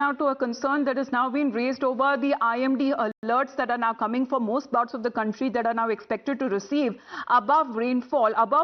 now to a concern that has now been raised over the IMD alerts that are now coming for most parts of the country that are now expected to receive above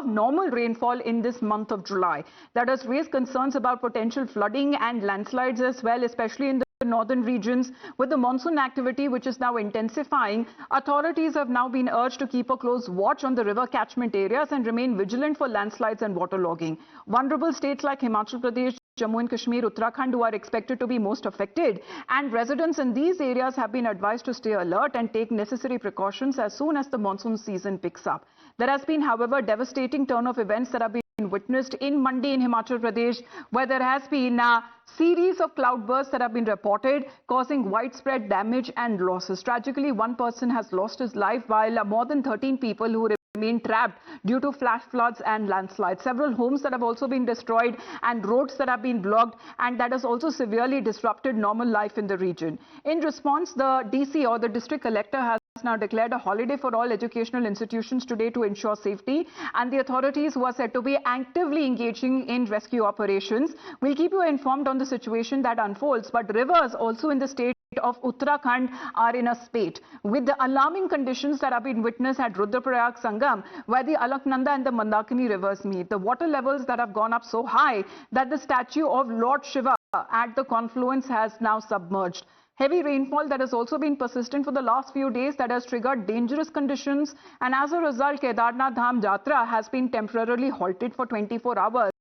normal rainfall in this month of July. That has raised concerns about potential flooding and landslides as well, especially in the northern regions. With the monsoon activity which is now intensifying, authorities have now been urged to keep a close watch on the river catchment areas and remain vigilant for landslides and waterlogging. Vulnerable states like Himachal Pradesh, Jammu and Kashmir, Uttarakhand, who are expected to be most affected, and residents in these areas have been advised to stay alert and take necessary precautions as soon as the monsoon season picks up. There has been, however, devastating turn of events that have been witnessed in Mandi in Himachal Pradesh, where there has been a series of cloudbursts that have been reported, causing widespread damage and losses. Tragically, one person has lost his life, while more than 13 people who remain trapped due to flash floods and landslides. Several homes that have also been destroyed and roads that have been blocked, and that has also severely disrupted normal life in the region. In response, the DC or the district collector has now declared a holiday for all educational institutions today to ensure safety, and the authorities who are said to be actively engaging in rescue operations will keep you informed on the situation that unfolds. But rivers also in the state of Uttarakhand are in a spate, with the alarming conditions that have been witnessed at Rudraprayag Sangam, where the Alaknanda and the Mandakini rivers meet. The water levels that have gone up so high that the statue of Lord Shiva at the confluence has now submerged. Heavy rainfall that has also been persistent for the last few days that has triggered dangerous conditions, and as a result, Kedarnath Dham Jatra has been temporarily halted for 24 hours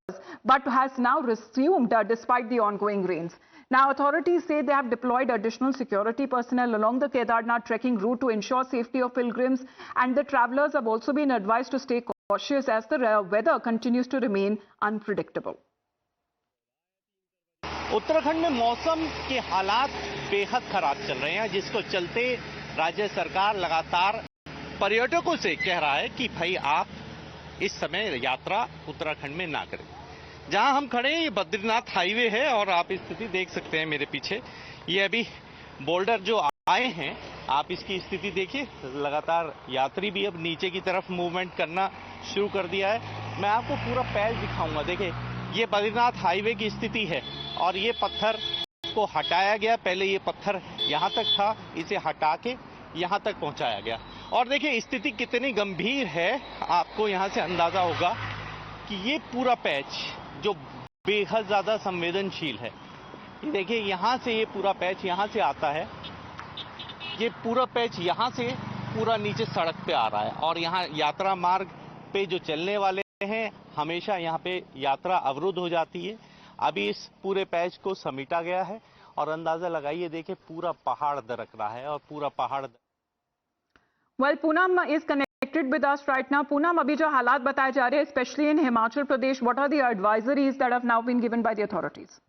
but has now resumed despite the ongoing rains. Now, authorities say they have deployed additional security personnel along the Kedarnath trekking route to ensure safety of pilgrims, and the travelers have also been advised to stay cautious as the weather continues to remain unpredictable. Uttarakhand में मौसम के हालात बेहद खराब चल रहे हैं, जिसको चलते राज्य सरकार लगातार पर्यटकों से कह रहा है कि भाई आप इस समय यात्रा उत्तराखंड में ना करें। जहां हम खड़े हैं ये बद्रीनाथ हाईवे है और आप स्थिति देख सकते हैं मेरे पीछे। ये अभी बोल्डर जो आए हैं, आप इसकी स्थिति देखिए। लगातार यात्री भी अब नीचे की तरफ मूवमेंट करना शुरू कर दिया है। मैं आपको पूरा पैच दिखाऊंगा। देखिए, ये बद्रीनाथ हाईवे की स्थिति है और ये पत्थर को हटाया गया। पहले ये पत्थर यहाँ तक था, इसे हटा के यहाँ तक पहुँचाया गया। और देखिए स्थिति कितनी गंभीर है, आपको यहाँ से अंदाजा होगा कि ये पूरा पैच जो बेहद ज्यादा संवेदनशील है। देखिए यहाँ से ये पूरा पैच यहाँ से आता है, ये पूरा पैच यहाँ से पूरा नीचे सड़क पे आ रहा है और यहाँ यात्रा मार्ग पे जो चलने वाले हैं हमेशा यहाँ पे यात्रा अवरुद्ध हो जाती है। अभी इस पूरे पैच को समेटा गया है और अंदाजा लगाइए, देखिए पूरा पहाड़ दरक रहा है और पूरा पहाड़। Well, Poonam is connected with us right now. Poonam, अभी जो हालात बताए जा रहे हैं, especially in Himachal Pradesh, what are the advisories that have now been given by the authorities?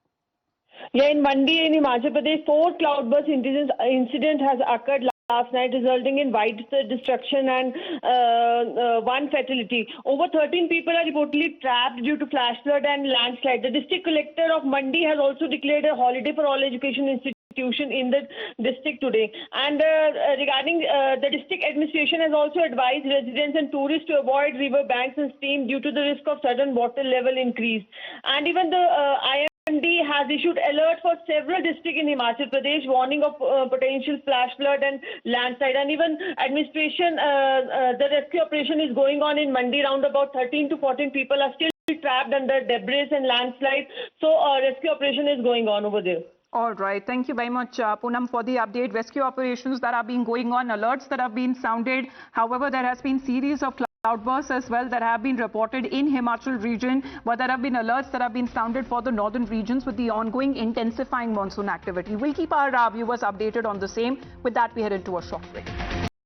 Yeah, in Mandi in Himachal Pradesh, 4 cloudburst incident has occurred last night, resulting in widespread destruction and 1 fatality. Over 13 people are reportedly trapped due to flash flood and landslide. The district collector of Mandi has also declared a holiday for all education institutions in the district today. And regarding the district administration has also advised residents and tourists to avoid river banks and stream due to the risk of sudden water level increase. And even the IMD has issued alert for several districts in Himachal Pradesh, warning of potential flash flood and landslide. And even administration, the rescue operation is going on in Mandi. Around about 13 to 14 people are still trapped under debris and landslide. So rescue operation is going on over there. All right. Thank you very much, Poonam, for the update. Rescue operations that are being going on, alerts that have been sounded. However, there has been series of cloudbursts as well that have been reported in Himachal region, but there have been alerts that have been sounded for the northern regions with the ongoing intensifying monsoon activity. We'll keep our viewers updated on the same. With that, we head into a short break.